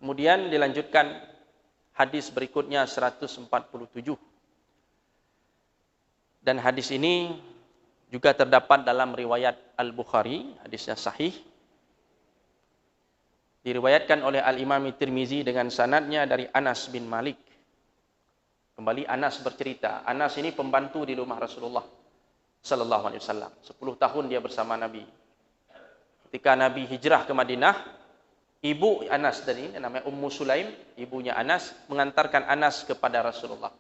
Kemudian dilanjutkan hadis berikutnya 147. Dan hadis ini juga terdapat dalam riwayat Al-Bukhari, hadisnya sahih. Diriwayatkan oleh Al-Imam Tirmizi dengan sanadnya dari Anas bin Malik. Kembali Anas bercerita, Anas ini pembantu di rumah Rasulullah sallallahu alaihi wasallam. 10 tahun dia bersama Nabi. Ketika Nabi hijrah ke Madinah, ibu Anas tadi namanya Ummu Sulaim, ibunya Anas mengantarkan Anas kepada Rasulullah.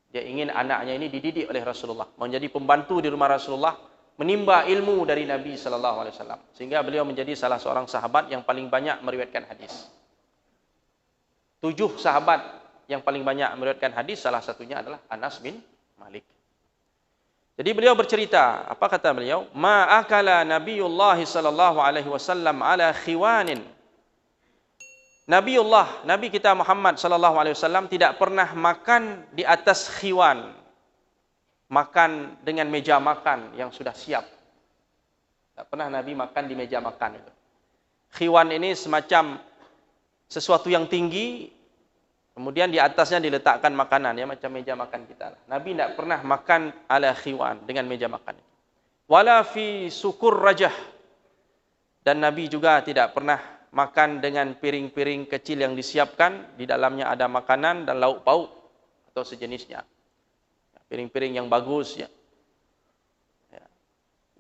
Dia ingin anaknya ini dididik oleh Rasulullah, menjadi pembantu di rumah Rasulullah, menimba ilmu dari Nabi sallallahu alaihi wasallam, sehingga beliau menjadi salah seorang sahabat yang paling banyak meriwayatkan hadis. 7 sahabat yang paling banyak meriwayatkan hadis, salah satunya adalah Anas bin Malik. Jadi beliau bercerita, apa kata beliau? Ma akala Nabiyullah sallallahu alaihi wasallam ala khiwanin. Nabi kita Muhammad sallallahu alaihi wasallam tidak pernah makan di atas khiwan. Makan dengan meja makan yang sudah siap. Tak pernah Nabi makan di meja makan itu. Khiwan ini semacam sesuatu yang tinggi, kemudian di atasnya diletakkan makanan, ya macam meja makan kita. Nabi tidak pernah makan ala khiwan, dengan meja makan. Wala fi sukur rajah. Dan Nabi juga tidak pernah makan dengan piring-piring kecil yang disiapkan, di dalamnya ada makanan dan lauk pauk atau sejenisnya. Piring-piring yang bagus, ya.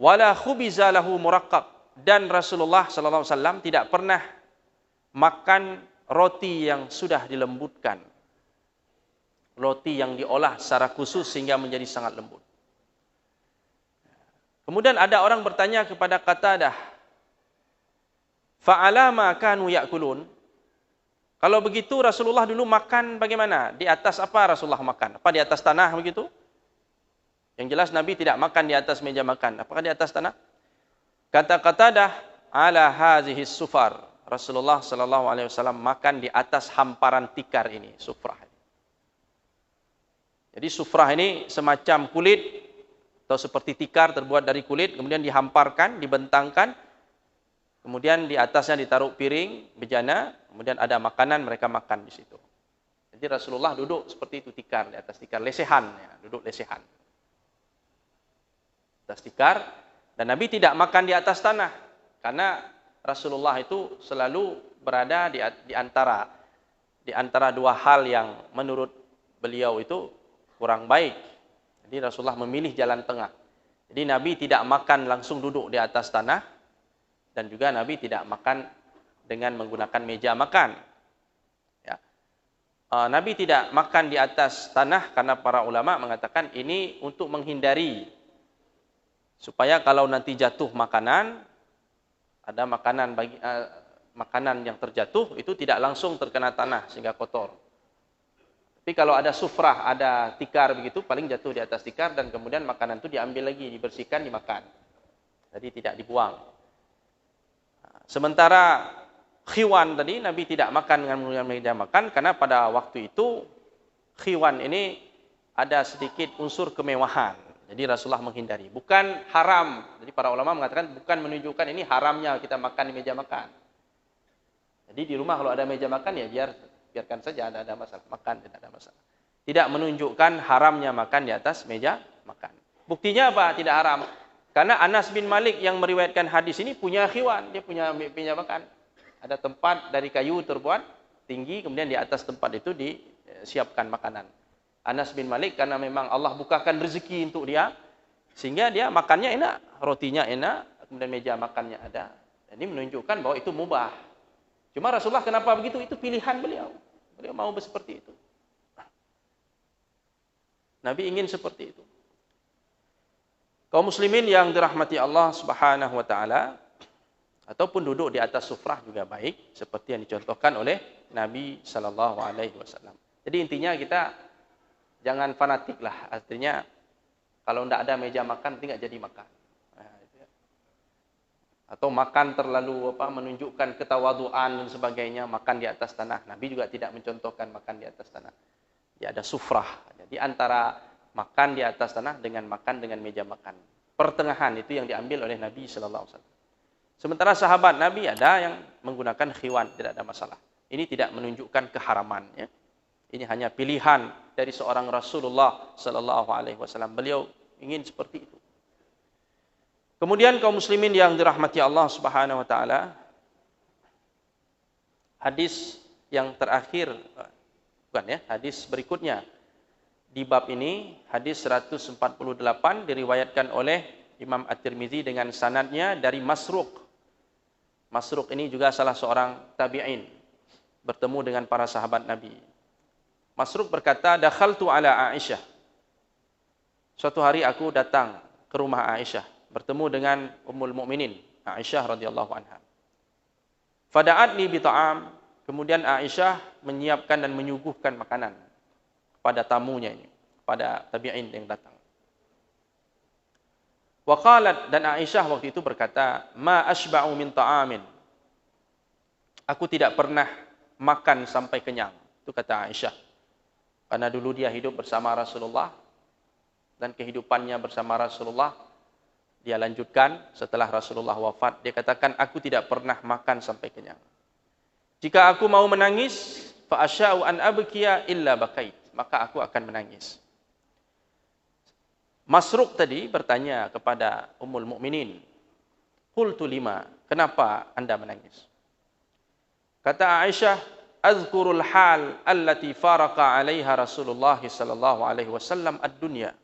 Wala khubiza lahu muraqqaq. Dan Rasulullah sallallahu alaihi wasallam tidak pernah makan roti yang sudah dilembutkan. Roti yang diolah secara khusus sehingga menjadi sangat lembut. Kemudian ada orang bertanya kepada Qatadah, fa'alama kanu ya'kulun? Kalau begitu Rasulullah dulu makan bagaimana? Di atas apa Rasulullah makan? Apa di atas tanah begitu? Yang jelas Nabi tidak makan di atas meja makan. Apakah di atas tanah? Kata Qatadah, ala hazihi sufar. Rasulullah sallallahu alaihi wasallam makan di atas hamparan tikar ini, sufrah. Jadi sufrah ini semacam kulit atau seperti tikar terbuat dari kulit, kemudian dihamparkan, dibentangkan, kemudian di atasnya ditaruh piring, bejana, kemudian ada makanan, mereka makan di situ. Jadi Rasulullah duduk seperti itu, tikar, di atas tikar, lesehan, ya, duduk lesehan. Atas tikar, dan Nabi tidak makan di atas tanah, karena Rasulullah itu selalu berada di antara dua hal yang menurut beliau itu kurang baik. Jadi Rasulullah memilih jalan tengah. Jadi Nabi tidak makan langsung duduk di atas tanah, dan juga Nabi tidak makan dengan menggunakan meja makan. Ya. Nabi tidak makan di atas tanah karena para ulama mengatakan ini untuk menghindari supaya kalau nanti jatuh makanan, ada makanan yang terjatuh itu tidak langsung terkena tanah sehingga kotor. Tapi kalau ada sufrah, ada tikar begitu, paling jatuh di atas tikar dan kemudian makanan itu diambil lagi, dibersihkan, dimakan. Jadi tidak dibuang. Sementara khiwan tadi Nabi tidak makan dengan menggunakan meja makan karena pada waktu itu khiwan ini ada sedikit unsur kemewahan. Jadi Rasulullah menghindari. Bukan haram. Jadi para ulama mengatakan bukan menunjukkan ini haramnya kita makan di meja makan. Jadi di rumah kalau ada meja makan ya biarkan saja, ada masalah. Makan tidak ada masalah. Tidak menunjukkan haramnya makan di atas meja makan. Buktinya apa? Tidak haram. Karena Anas bin Malik yang meriwayatkan hadis ini punya khiwan, dia punya meja makan. Ada tempat dari kayu terbuat tinggi, kemudian di atas tempat itu disiapkan makanan. Anas bin Malik karena memang Allah bukakan rezeki untuk dia, sehingga dia makannya enak, rotinya enak, kemudian meja makannya ada. Ini menunjukkan bahwa itu mubah. Cuma Rasulullah kenapa begitu? Itu pilihan beliau. Beliau mau seperti itu. Nabi ingin seperti itu. Kaum muslimin yang dirahmati Allah Subhanahu wa taala, ataupun duduk di atas sufrah juga baik, seperti yang dicontohkan oleh Nabi sallallahu alaihi wasallam. Jadi intinya kita jangan fanatik lah, artinya kalau tidak ada meja makan tidak jadi makan. Atau makan terlalu menunjukkan ketawaduan dan sebagainya, makan di atas tanah. Nabi juga tidak mencontohkan makan di atas tanah. Ya ada sufrah. Jadi antara makan di atas tanah dengan makan dengan meja makan. Pertengahan itu yang diambil oleh Nabi sallallahu alaihi wasallam. Sementara sahabat Nabi ada yang menggunakan khiwan, tidak ada masalah. Ini tidak menunjukkan keharaman, ya. Ini hanya pilihan dari seorang Rasulullah sallallahu alaihi wasallam. Beliau ingin seperti itu. Kemudian kaum muslimin yang dirahmati Allah Subhanahu wa taala, hadis yang terakhir, bukan ya, hadis berikutnya di bab ini, hadis 148 diriwayatkan oleh Imam At-Tirmizi dengan sanadnya dari Masruq. Masruq ini juga salah seorang tabi'in, bertemu dengan para sahabat Nabi. Masruq berkata, dakhaltu ala Aisyah. Suatu hari aku datang ke rumah Aisyah, bertemu dengan Ummul Mukminin, Aisyah radhiyallahu anha. Fada'atni bi ta'am, kemudian Aisyah menyiapkan dan menyuguhkan makanan kepada tamunya ini, pada tabi'in yang datang. Wa qalat, dan Aisyah waktu itu berkata, ma asba'u min ta'amin. Aku tidak pernah makan sampai kenyang. Itu kata Aisyah. Karena dulu dia hidup bersama Rasulullah dan kehidupannya bersama Rasulullah dia lanjutkan setelah Rasulullah wafat. Dia katakan, aku tidak pernah makan sampai kenyang. Jika aku mau menangis, fa asya'u an abkiya illa bakait, maka aku akan menangis. Masruq tadi bertanya kepada Ummul Mukminin, qultu lima, kenapa Anda menangis? Kata Aisyah, azkurul hal allati faraka 'alaiha Rasulullah sallallahu alaihi wasallam ad-dunya.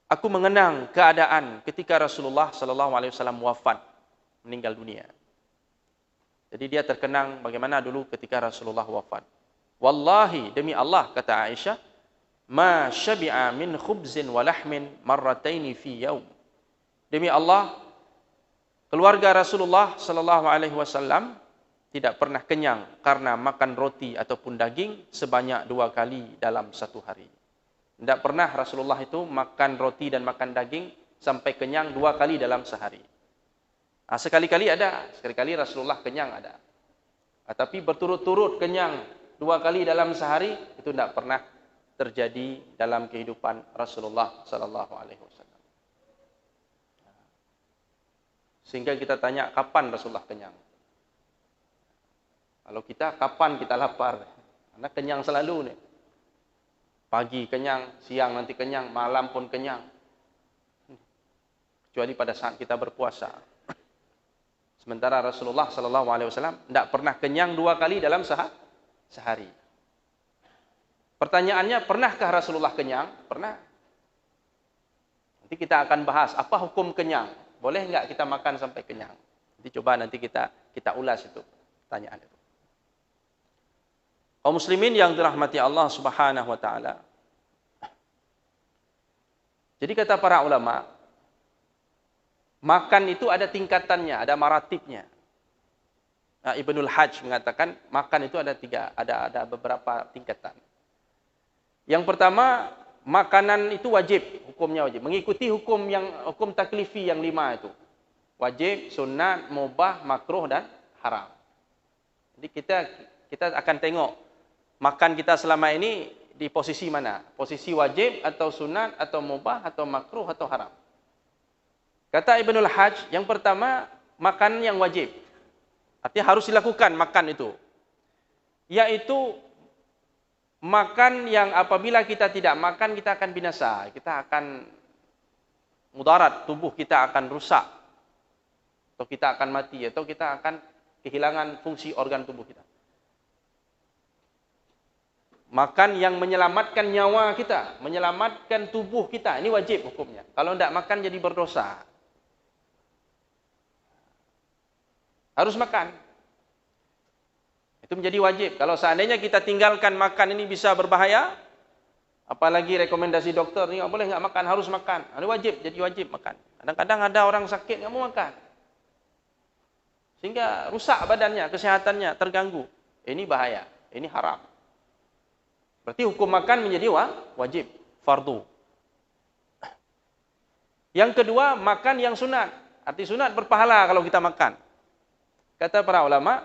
Aku mengenang keadaan ketika Rasulullah sallallahu alaihi wasallam wafat, meninggal dunia. Jadi dia terkenang bagaimana dulu ketika Rasulullah wafat. Wallahi, demi Allah, kata Aisyah, ma syabi'a min khubzin wa lahmin marrataini fi yaum. Demi Allah, keluarga Rasulullah sallallahu alaihi wasallam tidak pernah kenyang karena makan roti ataupun daging sebanyak 2 kali dalam satu hari. Tidak pernah Rasulullah itu makan roti dan makan daging sampai kenyang 2 kali dalam sehari. Nah, sekali-kali ada, sekali-kali Rasulullah kenyang ada. Tapi berturut-turut kenyang 2 kali dalam sehari itu tidak pernah terjadi dalam kehidupan Rasulullah sallallahu alaihi wasallam. Sehingga kita tanya, kapan Rasulullah kenyang? Kalau kita, kapan kita lapar? Karena kenyang selalu nih. Pagi kenyang, siang nanti kenyang, malam pun kenyang. Kecuali pada saat kita berpuasa. Sementara Rasulullah sallallahu alaihi wasallam tidak pernah kenyang 2 kali dalam sehari. Pertanyaannya, pernahkah Rasulullah kenyang? Pernah. Nanti kita akan bahas apa hukum kenyang. Boleh enggak kita makan sampai kenyang? Nanti coba nanti kita ulas itu pertanyaan itu. Kaum muslimin yang dirahmati Allah Subhanahu wa taala. Jadi kata para ulama, makan itu ada tingkatannya, ada maratibnya. Nah, Ibnul Hajj mengatakan makan itu ada beberapa tingkatan. Yang pertama, makanan itu wajib, hukumnya wajib, mengikuti hukum taklifi yang 5 itu. Wajib, sunat, mubah, makruh dan haram. Jadi kita akan tengok makan kita selama ini di posisi mana? Posisi wajib atau sunat atau mubah atau makruh atau haram? Kata Ibnul Hajj, yang pertama makan yang wajib. Artinya harus dilakukan makan itu. Yaitu makan yang apabila kita tidak makan kita akan binasa, kita akan mudarat, tubuh kita akan rusak. Atau kita akan mati atau kita akan kehilangan fungsi organ tubuh kita. Makan yang menyelamatkan nyawa kita, menyelamatkan tubuh kita, ini wajib hukumnya. Kalau tidak makan jadi berdosa. Harus makan. Itu menjadi wajib. Kalau seandainya kita tinggalkan makan ini bisa berbahaya, apalagi rekomendasi dokter, ini boleh nggak makan, harus makan. Ini wajib, jadi wajib makan. Kadang-kadang ada orang sakit nggak mau makan. Sehingga rusak badannya, kesehatannya terganggu. Ini bahaya, ini haram. Berarti hukum makan menjadi wajib, fardu. Yang kedua, makan yang sunat. Arti sunat berpahala kalau kita makan. Kata para ulama,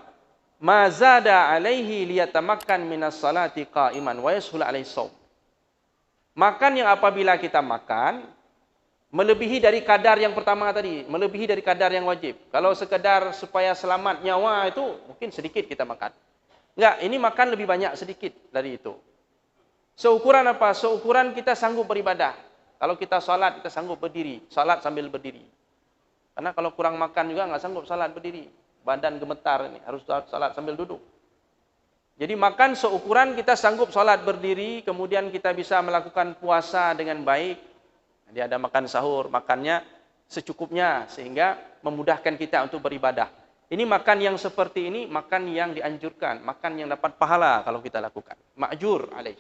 ma zada alaihi liyatamakkan minas salati qa'iman wa yashul alaihi shaum. Makan yang apabila kita makan melebihi dari kadar yang pertama tadi, melebihi dari kadar yang wajib. Kalau sekedar supaya selamat nyawa itu mungkin sedikit kita makan. Enggak, ini makan lebih banyak sedikit dari itu. Seukuran apa? Seukuran kita sanggup beribadah. Kalau kita salat, kita sanggup berdiri. Salat sambil berdiri. Karena kalau kurang makan juga enggak sanggup salat berdiri. Badan gemetar ini, harus salat sambil duduk. Jadi makan seukuran kita sanggup salat berdiri, kemudian kita bisa melakukan puasa dengan baik. Jadi ada makan sahur, makannya secukupnya sehingga memudahkan kita untuk beribadah. Ini makan yang seperti ini, makan yang dianjurkan, makan yang dapat pahala kalau kita lakukan. Ma'jur alaih.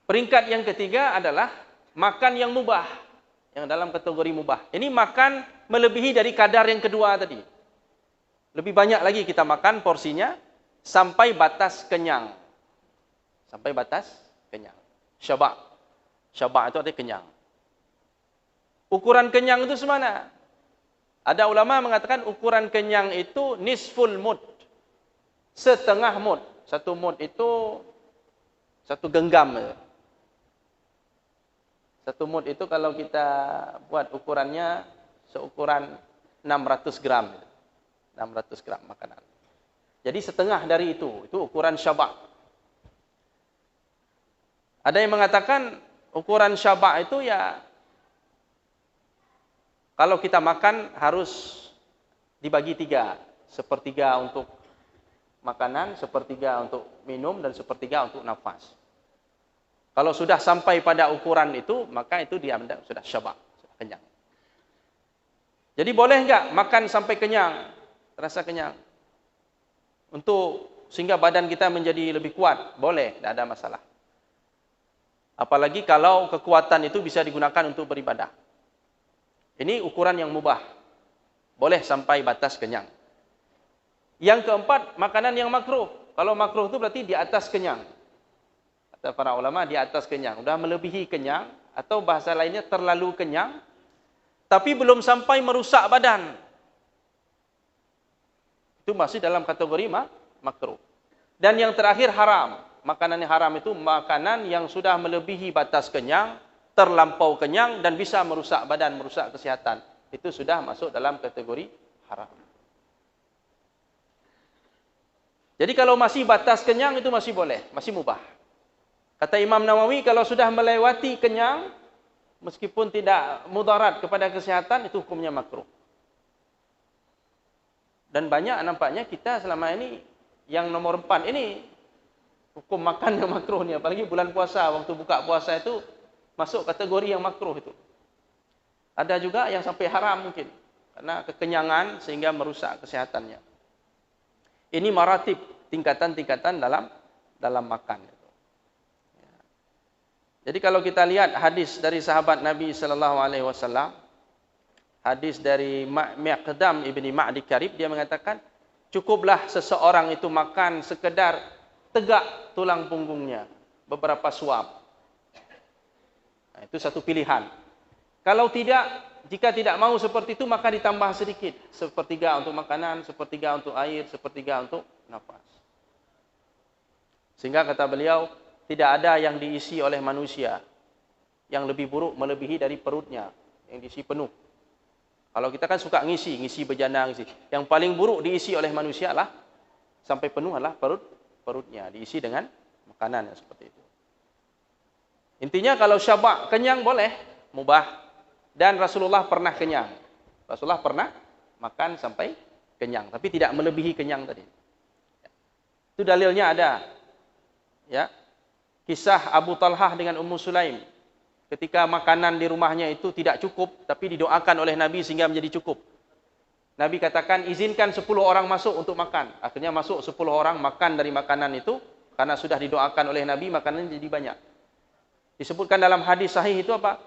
Peringkat yang ketiga adalah makan yang mubah, yang dalam kategori mubah. Ini makan melebihi dari kadar yang kedua tadi. Lebih banyak lagi kita makan porsinya sampai batas kenyang. Sampai batas kenyang. Syaba'. Syaba' itu artinya kenyang. Ukuran kenyang itu semana? Ada ulama mengatakan ukuran kenyang itu nisful mud. Setengah mud. Satu mud itu satu genggam. Satu mud itu kalau kita buat ukurannya seukuran 600 gram. 600 gram makanan. Jadi setengah dari itu ukuran syaba'. Ada yang mengatakan ukuran syaba' itu ya kalau kita makan harus dibagi 3. Sepertiga untuk makanan, sepertiga untuk minum, dan sepertiga untuk nafas. Kalau sudah sampai pada ukuran itu, maka itu dianggap sudah syaba', sudah kenyang. Jadi boleh enggak makan sampai kenyang, terasa kenyang? Sehingga badan kita menjadi lebih kuat, boleh, tidak ada masalah. Apalagi kalau kekuatan itu bisa digunakan untuk beribadah. Ini ukuran yang mubah. Boleh sampai batas kenyang. Yang keempat, makanan yang makruh. Kalau makruh itu berarti di atas kenyang. Kata para ulama, di atas kenyang. Sudah melebihi kenyang, atau bahasa lainnya terlalu kenyang, tapi belum sampai merusak badan. Itu masih dalam kategori makruh. Dan yang terakhir haram. Makanan yang haram itu makanan yang sudah melebihi batas kenyang, terlampau kenyang dan bisa merusak badan, merusak kesehatan. Itu sudah masuk dalam kategori haram. Jadi kalau masih batas kenyang itu masih boleh, masih mubah. Kata Imam Nawawi, kalau sudah melewati kenyang, meskipun tidak mudarat kepada kesehatan, itu hukumnya makruh. Dan banyak nampaknya kita selama ini, yang nomor 4 ini, hukum makan yang makruh ni. Apalagi bulan puasa, waktu buka puasa itu, masuk kategori yang makruh itu. Ada juga yang sampai haram mungkin. Karena kekenyangan sehingga merusak kesehatannya. Ini maratib, tingkatan-tingkatan dalam makan. Jadi kalau kita lihat hadis dari sahabat Nabi SAW, hadis dari Miqdam ibni Ma'di Karib, dia mengatakan, cukuplah seseorang itu makan sekedar tegak tulang punggungnya, beberapa suap. Nah, itu satu pilihan. Kalau tidak, jika tidak mau seperti itu, maka ditambah sedikit. Sepertiga untuk makanan, sepertiga untuk air, sepertiga untuk nafas. Sehingga kata beliau, tidak ada yang diisi oleh manusia yang lebih buruk melebihi dari perutnya, yang diisi penuh. Kalau kita kan suka ngisi bejana, ngisi. Yang paling buruk diisi oleh manusia lah, sampai penuh adalah perutnya, diisi dengan makanan yang seperti itu. Intinya kalau syaba' kenyang boleh, mubah. Dan Rasulullah pernah kenyang. Rasulullah pernah makan sampai kenyang, tapi tidak melebihi kenyang tadi. Itu dalilnya ada. Ya. Kisah Abu Talhah dengan Ummu Sulaim. Ketika makanan di rumahnya itu tidak cukup, tapi didoakan oleh Nabi sehingga menjadi cukup. Nabi katakan, izinkan 10 orang masuk untuk makan. Akhirnya masuk 10 orang makan dari makanan itu, karena sudah didoakan oleh Nabi, makanannya jadi banyak. Disebutkan dalam hadis sahih itu apa?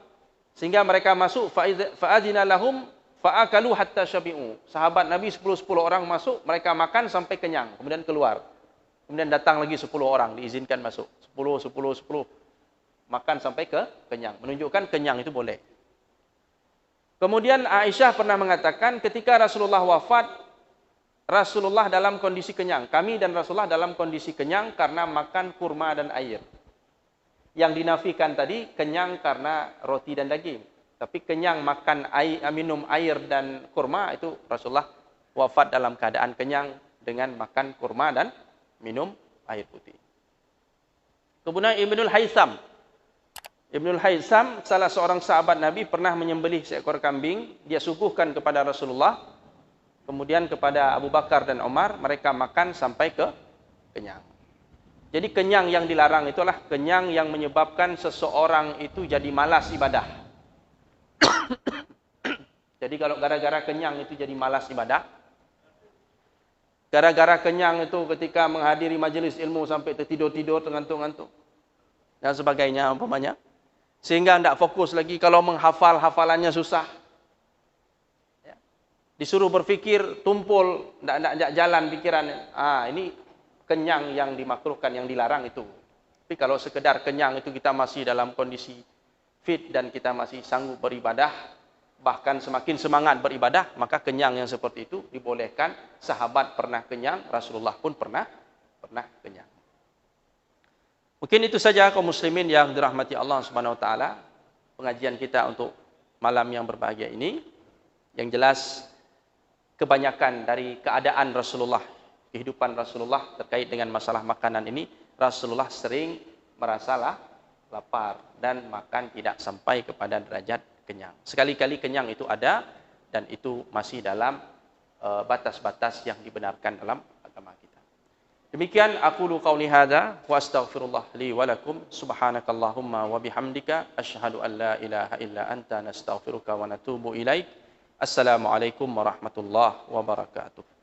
Sehingga mereka masuk, fa'adzina lahum fa'akalu hatta syabi'u. Sahabat Nabi 10 orang masuk, mereka makan sampai kenyang, kemudian keluar. Kemudian datang lagi 10 orang, diizinkan masuk. 10. Makan sampai kenyang. Menunjukkan kenyang itu boleh. Kemudian Aisyah pernah mengatakan, ketika Rasulullah wafat, Rasulullah dalam kondisi kenyang. Kami dan Rasulullah dalam kondisi kenyang karena makan kurma dan air. Yang dinafikan tadi, kenyang karena roti dan daging. Tapi kenyang makan air, minum air dan kurma, itu Rasulullah wafat dalam keadaan kenyang dengan makan kurma dan minum air putih. Kemudian Ibnul Haytham. Ibnul Haytham, salah seorang sahabat Nabi, pernah menyembelih seekor kambing. Dia suguhkan kepada Rasulullah. Kemudian kepada Abu Bakar dan Umar, mereka makan sampai kenyang. Jadi kenyang yang dilarang itulah kenyang yang menyebabkan seseorang itu jadi malas ibadah. Jadi kalau gara-gara kenyang itu jadi malas ibadah, gara-gara kenyang itu ketika menghadiri majelis ilmu sampai tertidur-tidur, ngantuk-ngantuk, dan sebagainya umpamanya, sehingga tidak fokus lagi, kalau menghafal, hafalannya susah. Ya. Disuruh berfikir, tumpul, tidak jalan pikirannya. Ini kenyang yang dimakruhkan, yang dilarang itu. Tapi kalau sekedar kenyang itu kita masih dalam kondisi fit dan kita masih sanggup beribadah, bahkan semakin semangat beribadah, maka kenyang yang seperti itu dibolehkan. Sahabat pernah kenyang, Rasulullah pun pernah kenyang. Mungkin itu saja kaum muslimin yang dirahmati Allah Subhanahu wa taala, pengajian kita untuk malam yang berbahagia ini. Yang jelas kebanyakan dari keadaan Rasulullah, kehidupan Rasulullah terkait dengan masalah makanan ini, Rasulullah sering merasa lapar dan makan tidak sampai kepada derajat kenyang. Sekali-kali kenyang itu ada, dan itu masih dalam batas-batas yang dibenarkan dalam agama kita. Demikian aqulu qauli hadza wa astaghfirullah li wa lakum. Subhanakallahumma wa bihamdika asyhadu an la ilaha illa anta nastaghfiruka wa natubu ilaik. Assalamualaikum warahmatullahi wabarakatuh.